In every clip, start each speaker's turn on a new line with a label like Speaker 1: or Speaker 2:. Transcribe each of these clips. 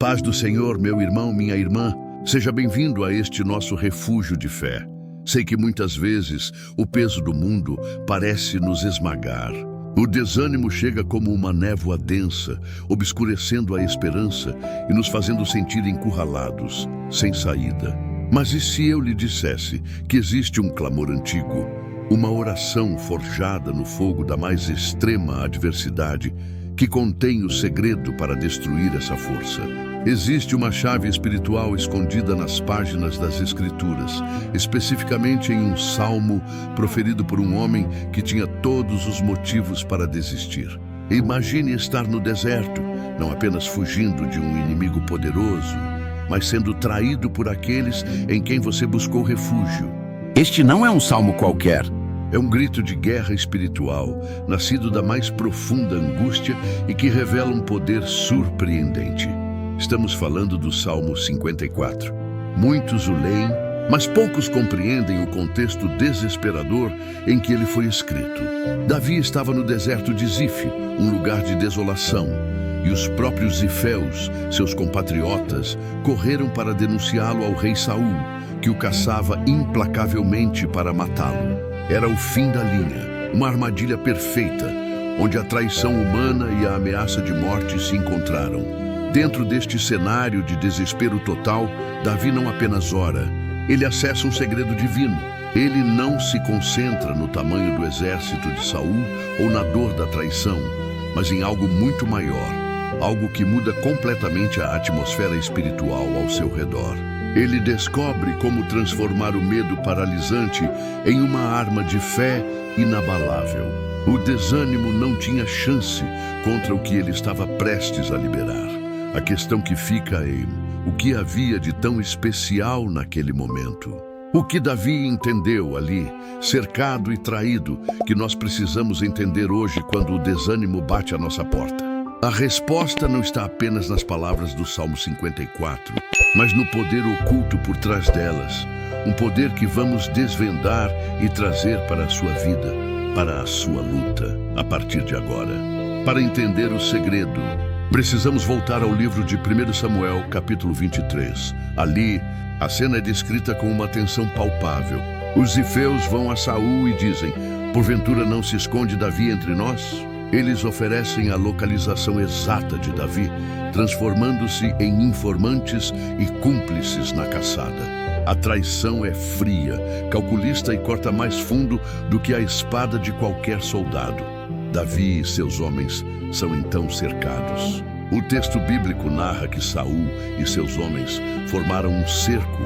Speaker 1: Paz do Senhor, meu irmão, minha irmã, seja bem-vindo a este nosso refúgio de fé. Sei que muitas vezes o peso do mundo parece nos esmagar. O desânimo chega como uma névoa densa, obscurecendo a esperança e nos fazendo sentir encurralados, sem saída. Mas e se eu lhe dissesse que existe um clamor antigo, uma oração forjada no fogo da mais extrema adversidade, que contém o segredo para destruir essa força? Existe uma chave espiritual escondida nas páginas das Escrituras, especificamente em um salmo proferido por um homem que tinha todos os motivos para desistir. Imagine estar no deserto, não apenas fugindo de um inimigo poderoso, mas sendo traído por aqueles em quem você buscou refúgio.
Speaker 2: Este não é um salmo qualquer.
Speaker 1: É um grito de guerra espiritual, nascido da mais profunda angústia e que revela um poder surpreendente. Estamos falando do Salmo 54. Muitos o leem, mas poucos compreendem o contexto desesperador em que ele foi escrito. Davi estava no deserto de Zif, um lugar de desolação, e os próprios zifeus, seus compatriotas, correram para denunciá-lo ao rei Saul, que o caçava implacavelmente para matá-lo. Era o fim da linha, uma armadilha perfeita, onde a traição humana e a ameaça de morte se encontraram. Dentro deste cenário de desespero total, Davi não apenas ora, ele acessa um segredo divino. Ele não se concentra no tamanho do exército de Saul ou na dor da traição, mas em algo muito maior, algo que muda completamente a atmosfera espiritual ao seu redor. Ele descobre como transformar o medo paralisante em uma arma de fé inabalável. O desânimo não tinha chance contra o que ele estava prestes a liberar. A questão que fica é o que havia de tão especial naquele momento. O que Davi entendeu ali, cercado e traído, que nós precisamos entender hoje quando o desânimo bate à nossa porta. A resposta não está apenas nas palavras do Salmo 54, mas no poder oculto por trás delas. Um poder que vamos desvendar e trazer para a sua vida, para a sua luta, a partir de agora. Para entender o segredo, precisamos voltar ao livro de 1 Samuel, capítulo 23. Ali, a cena é descrita com uma atenção palpável. Os zifeus vão a Saul e dizem: porventura não se esconde Davi entre nós? Eles oferecem a localização exata de Davi, transformando-se em informantes e cúmplices na caçada. A traição é fria, calculista e corta mais fundo do que a espada de qualquer soldado. Davi e seus homens são então cercados. O texto bíblico narra que Saul e seus homens formaram um cerco,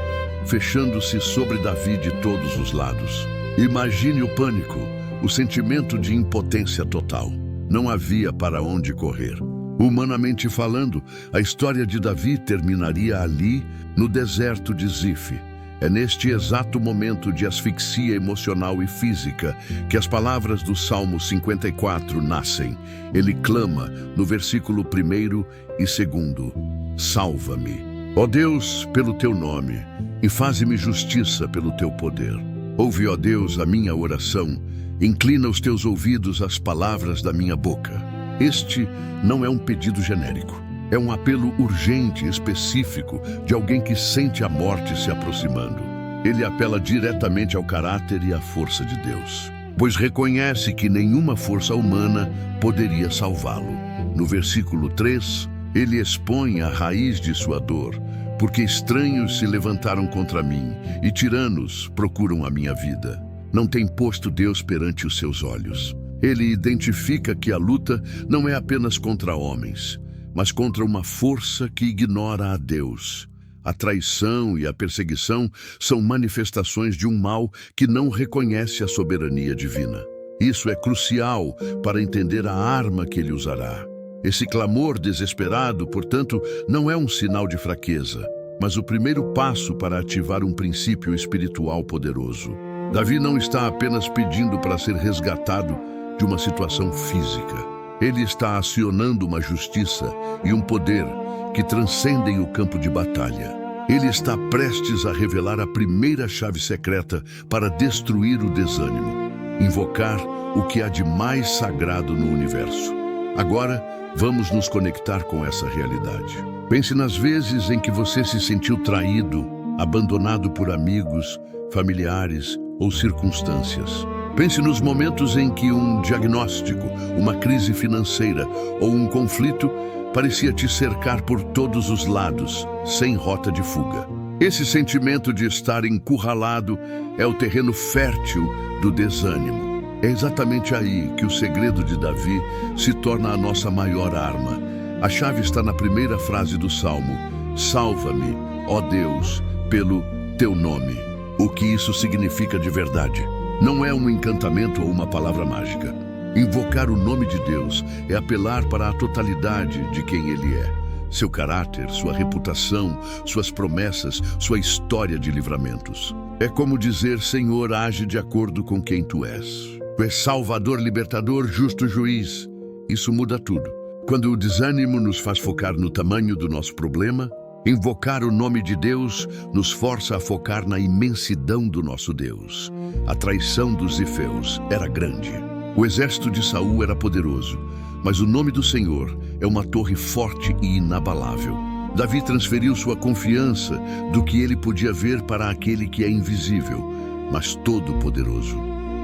Speaker 1: fechando-se sobre Davi de todos os lados. Imagine o pânico, o sentimento de impotência total. Não havia para onde correr. Humanamente falando, a história de Davi terminaria ali, no deserto de Zif. É neste exato momento de asfixia emocional e física que as palavras do Salmo 54 nascem. Ele clama no versículo 1 e 2: salva-me, ó Deus, pelo teu nome, e faze-me justiça pelo teu poder. Ouve, ó Deus, a minha oração, inclina os teus ouvidos às palavras da minha boca. Este não é um pedido genérico. É um apelo urgente e específico de alguém que sente a morte se aproximando. Ele apela diretamente ao caráter e à força de Deus, pois reconhece que nenhuma força humana poderia salvá-lo. No versículo 3, ele expõe a raiz de sua dor, porque estranhos se levantaram contra mim e tiranos procuram a minha vida. Não tem posto Deus perante os seus olhos. Ele identifica que a luta não é apenas contra homens, mas contra uma força que ignora a Deus. A traição e a perseguição são manifestações de um mal que não reconhece a soberania divina. Isso é crucial para entender a arma que ele usará. Esse clamor desesperado, portanto, não é um sinal de fraqueza, mas o primeiro passo para ativar um princípio espiritual poderoso. Davi não está apenas pedindo para ser resgatado de uma situação física. Ele está acionando uma justiça e um poder que transcendem o campo de batalha. Ele está prestes a revelar a primeira chave secreta para destruir o desânimo, invocar o que há de mais sagrado no universo, Agora, vamos nos conectar com essa realidade. Pense nas vezes em que você se sentiu traído, abandonado por amigos, familiares ou circunstâncias. Pense nos momentos em que um diagnóstico, uma crise financeira ou um conflito parecia te cercar por todos os lados, sem rota de fuga. Esse sentimento de estar encurralado é o terreno fértil do desânimo. É exatamente aí que o segredo de Davi se torna a nossa maior arma. A chave está na primeira frase do Salmo: Salva-me, ó Deus, pelo teu nome. O que isso significa de verdade? Não é um encantamento ou uma palavra mágica. Invocar o nome de Deus é apelar para a totalidade de quem Ele é. Seu caráter, sua reputação, suas promessas, sua história de livramentos. É como dizer: Senhor, age de acordo com quem Tu és. Tu és Salvador, Libertador, Justo Juiz. Isso muda tudo. Quando o desânimo nos faz focar no tamanho do nosso problema, invocar o nome de Deus nos força a focar na imensidão do nosso Deus. A traição dos Zifeus era grande. O exército de Saul era poderoso, mas o nome do Senhor é uma torre forte e inabalável. Davi transferiu sua confiança do que ele podia ver para aquele que é invisível, mas todo-poderoso.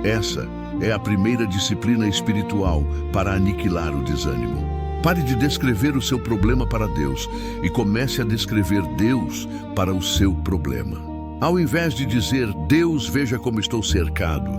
Speaker 1: Essa é a primeira disciplina espiritual para aniquilar o desânimo. Pare de descrever o seu problema para Deus e comece a descrever Deus para o seu problema. Ao invés de dizer: Deus, veja como estou cercado,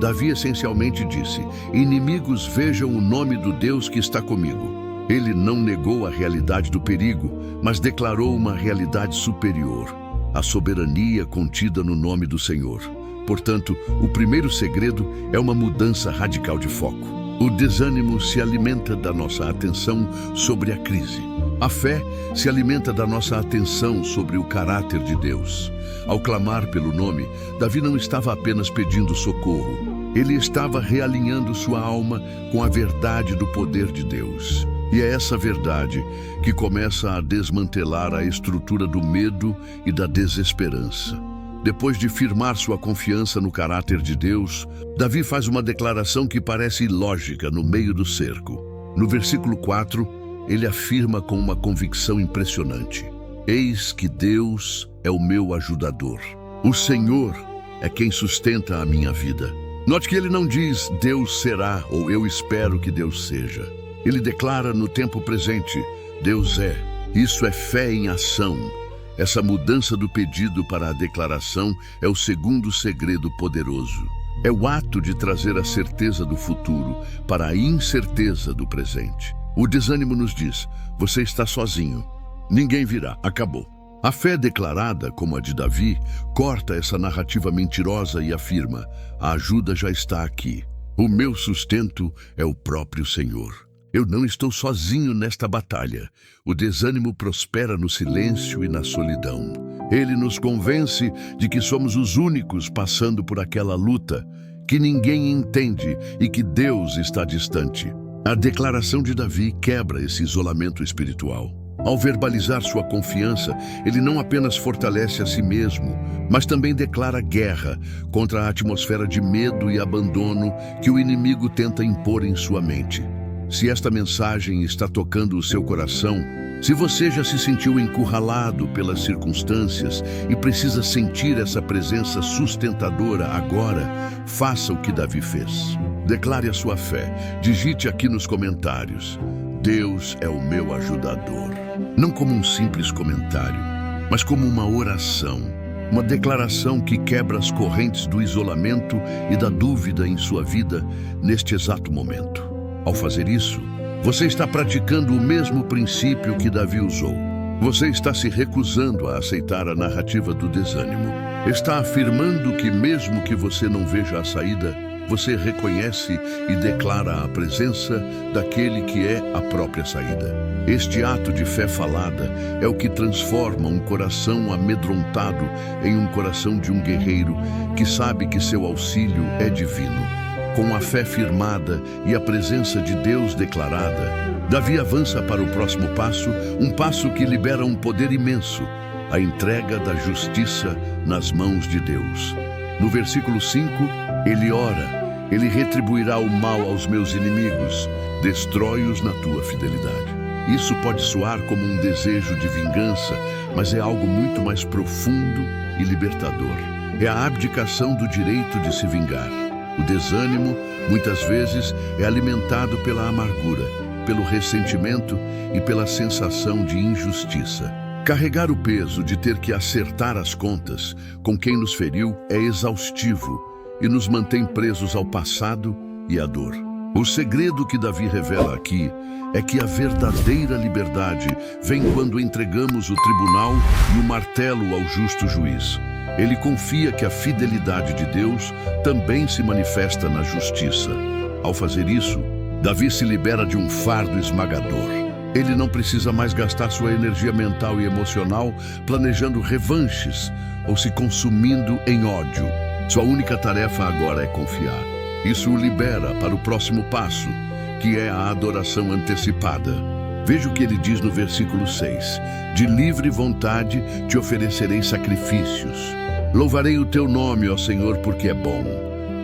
Speaker 1: Davi essencialmente disse: inimigos, vejam o nome do Deus que está comigo. Ele não negou a realidade do perigo, mas declarou uma realidade superior, a soberania contida no nome do Senhor. Portanto, o primeiro segredo é uma mudança radical de foco. O desânimo se alimenta da nossa atenção sobre a crise. A fé se alimenta da nossa atenção sobre o caráter de Deus. Ao clamar pelo nome, Davi não estava apenas pedindo socorro. Ele estava realinhando sua alma com a verdade do poder de Deus. E é essa verdade que começa a desmantelar a estrutura do medo e da desesperança. Depois de firmar sua confiança no caráter de Deus, Davi faz uma declaração que parece ilógica no meio do cerco. No versículo 4, ele afirma com uma convicção impressionante: Eis que Deus é o meu ajudador. O Senhor é quem sustenta a minha vida. Note que ele não diz: Deus será ou eu espero que Deus seja. Ele declara no tempo presente: Deus é. Isso é fé em ação. Essa mudança do pedido para a declaração é o segundo segredo poderoso. É o ato de trazer a certeza do futuro para a incerteza do presente. O desânimo nos diz: você está sozinho. Ninguém virá. Acabou. A fé declarada, como a de Davi, corta essa narrativa mentirosa e afirma: a ajuda já está aqui. O meu sustento é o próprio Senhor. Eu não estou sozinho nesta batalha. O desânimo prospera no silêncio e na solidão. Ele nos convence de que somos os únicos passando por aquela luta, que ninguém entende e que Deus está distante. A declaração de Davi quebra esse isolamento espiritual. Ao verbalizar sua confiança, ele não apenas fortalece a si mesmo, mas também declara guerra contra a atmosfera de medo e abandono que o inimigo tenta impor em sua mente. Se esta mensagem está tocando o seu coração, se você já se sentiu encurralado pelas circunstâncias e precisa sentir essa presença sustentadora agora, faça o que Davi fez. Declare a sua fé. Digite aqui nos comentários: Deus é o meu ajudador. Não como um simples comentário, mas como uma oração. Uma declaração que quebra as correntes do isolamento e da dúvida em sua vida neste exato momento. Ao fazer isso, você está praticando o mesmo princípio que Davi usou. Você está se recusando a aceitar a narrativa do desânimo. Está afirmando que mesmo que você não veja a saída, você reconhece e declara a presença daquele que é a própria saída. Este ato de fé falada é o que transforma um coração amedrontado em um coração de um guerreiro que sabe que seu auxílio é divino. Com a fé firmada e a presença de Deus declarada, Davi avança para o próximo passo, um passo que libera um poder imenso, a entrega da justiça nas mãos de Deus. No versículo 5, ele ora: Ele retribuirá o mal aos meus inimigos, destrói-os na tua fidelidade. Isso pode soar como um desejo de vingança, mas é algo muito mais profundo e libertador. É a abdicação do direito de se vingar. O desânimo, muitas vezes, é alimentado pela amargura, pelo ressentimento e pela sensação de injustiça. Carregar o peso de ter que acertar as contas com quem nos feriu é exaustivo e nos mantém presos ao passado e à dor. O segredo que Davi revela aqui é que a verdadeira liberdade vem quando entregamos o tribunal e o martelo ao justo juiz. Ele confia que a fidelidade de Deus também se manifesta na justiça. Ao fazer isso, Davi se libera de um fardo esmagador. Ele não precisa mais gastar sua energia mental e emocional planejando revanches ou se consumindo em ódio. Sua única tarefa agora é confiar. Isso o libera para o próximo passo, que é a adoração antecipada. Veja o que ele diz no versículo 6. De livre vontade te oferecerei sacrifícios. Louvarei o teu nome, ó Senhor, porque é bom.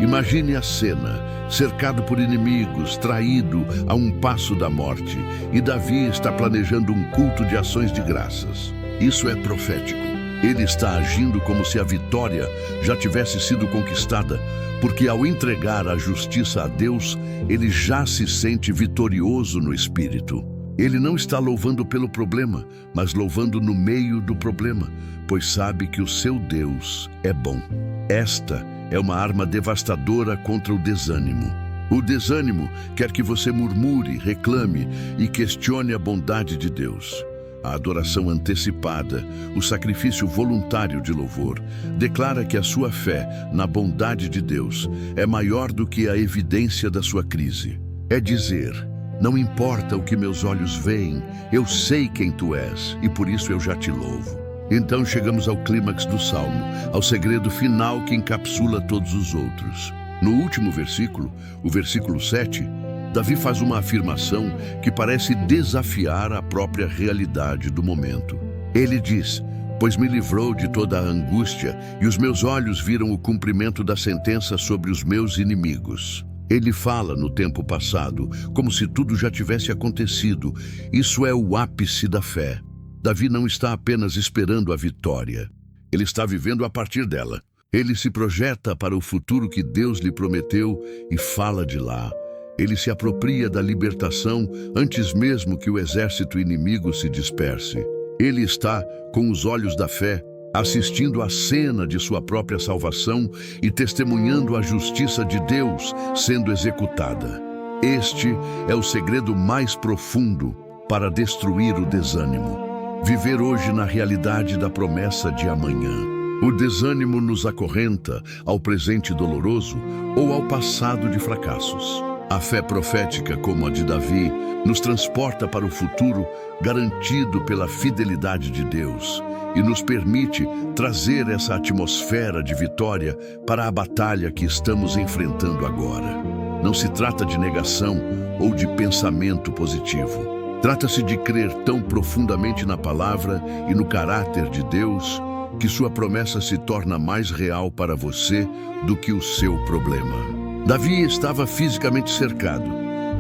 Speaker 1: Imagine a cena, cercado por inimigos, traído a um passo da morte, e Davi está planejando um culto de ações de graças. Isso é profético. Ele está agindo como se a vitória já tivesse sido conquistada, porque ao entregar a justiça a Deus, ele já se sente vitorioso no espírito. Ele não está louvando pelo problema, mas louvando no meio do problema, pois sabe que o seu Deus é bom. Esta é uma arma devastadora contra o desânimo. O desânimo quer que você murmure, reclame e questione a bondade de Deus. A adoração antecipada, o sacrifício voluntário de louvor, declara que a sua fé na bondade de Deus é maior do que a evidência da sua crise. É dizer: não importa o que meus olhos veem, eu sei quem tu és e por isso eu já te louvo. Então chegamos ao clímax do Salmo, ao segredo final que encapsula todos os outros. No último versículo, o versículo 7, Davi faz uma afirmação que parece desafiar a própria realidade do momento. Ele diz: pois me livrou de toda a angústia e os meus olhos viram o cumprimento da sentença sobre os meus inimigos. Ele fala no tempo passado, como se tudo já tivesse acontecido. Isso é o ápice da fé. Davi não está apenas esperando a vitória. Ele está vivendo a partir dela. Ele se projeta para o futuro que Deus lhe prometeu e fala de lá. Ele se apropria da libertação antes mesmo que o exército inimigo se disperse. Ele está, com os olhos da fé, assistindo à cena de sua própria salvação e testemunhando a justiça de Deus sendo executada. Este é o segredo mais profundo para destruir o desânimo. Viver hoje na realidade da promessa de amanhã. O desânimo nos acorrenta ao presente doloroso ou ao passado de fracassos. A fé profética, como a de Davi, nos transporta para o futuro garantido pela fidelidade de Deus e nos permite trazer essa atmosfera de vitória para a batalha que estamos enfrentando agora. Não se trata de negação ou de pensamento positivo. Trata-se de crer tão profundamente na palavra e no caráter de Deus que sua promessa se torna mais real para você do que o seu problema. Davi estava fisicamente cercado,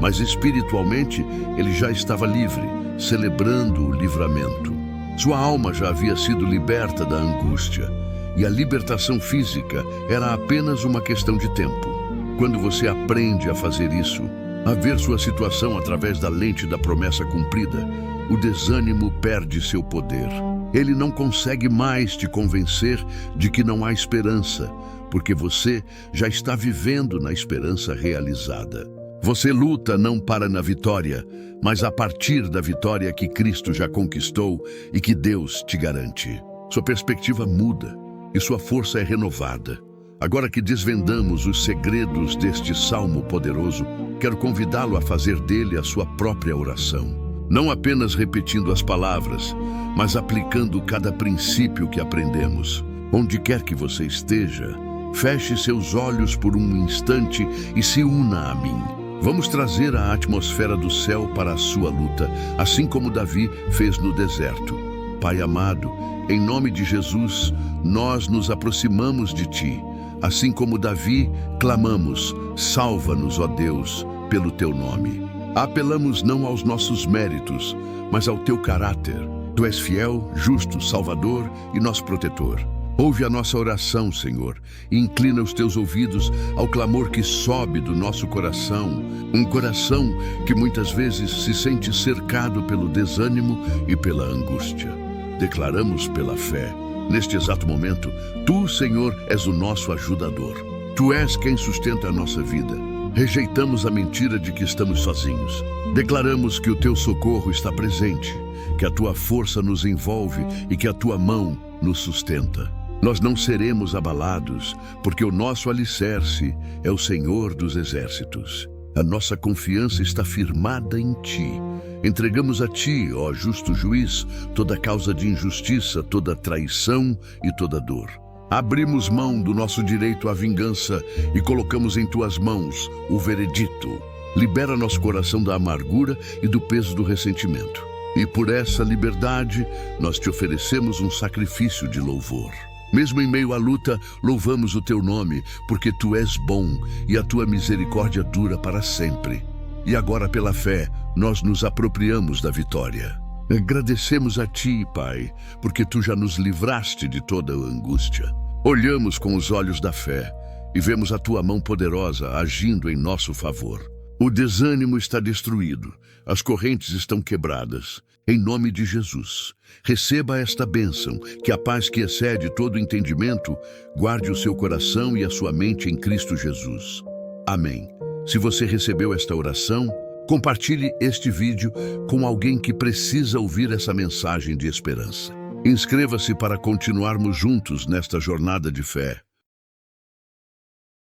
Speaker 1: mas espiritualmente ele já estava livre, celebrando o livramento. Sua alma já havia sido liberta da angústia, e a libertação física era apenas uma questão de tempo. Quando você aprende a fazer isso, a ver sua situação através da lente da promessa cumprida, o desânimo perde seu poder. Ele não consegue mais te convencer de que não há esperança, porque você já está vivendo na esperança realizada. Você luta não para na vitória, mas a partir da vitória que Cristo já conquistou e que Deus te garante. Sua perspectiva muda e sua força é renovada. Agora que desvendamos os segredos deste salmo poderoso, quero convidá-lo a fazer dele a sua própria oração. Não apenas repetindo as palavras, mas aplicando cada princípio que aprendemos. Onde quer que você esteja, feche seus olhos por um instante e se una a mim. Vamos trazer a atmosfera do céu para a sua luta, assim como Davi fez no deserto. Pai amado, em nome de Jesus, nós nos aproximamos de Ti, Assim como Davi, clamamos: salva-nos, ó Deus, pelo teu nome. Apelamos não aos nossos méritos, mas ao teu caráter. Tu és fiel, justo, salvador e nosso protetor. Ouve a nossa oração, Senhor, e inclina os teus ouvidos ao clamor que sobe do nosso coração, um coração que muitas vezes se sente cercado pelo desânimo e pela angústia. Declaramos pela fé, neste exato momento, Tu, Senhor, és o nosso ajudador. Tu és quem sustenta a nossa vida. Rejeitamos a mentira de que estamos sozinhos. Declaramos que o teu socorro está presente, que a tua força nos envolve e que a tua mão nos sustenta. Nós não seremos abalados, porque o nosso alicerce é o Senhor dos Exércitos. A nossa confiança está firmada em Ti. Entregamos a Ti, ó justo juiz, toda causa de injustiça, toda traição e toda dor. Abrimos mão do nosso direito à vingança e colocamos em Tuas mãos o veredito. Libera nosso coração da amargura e do peso do ressentimento. E por essa liberdade, nós Te oferecemos um sacrifício de louvor. Mesmo em meio à luta, louvamos o Teu nome, porque Tu és bom e a Tua misericórdia dura para sempre. E agora, pela fé, nós nos apropriamos da vitória. Agradecemos a Ti, Pai, porque Tu já nos livraste de toda a angústia. Olhamos com os olhos da fé e vemos a Tua mão poderosa agindo em nosso favor. O desânimo está destruído, as correntes estão quebradas. Em nome de Jesus, receba esta bênção, que a paz que excede todo entendimento guarde o seu coração e a sua mente em Cristo Jesus. Amém. Se você recebeu esta oração, compartilhe este vídeo com alguém que precisa ouvir essa mensagem de esperança. Inscreva-se para continuarmos juntos nesta jornada de fé.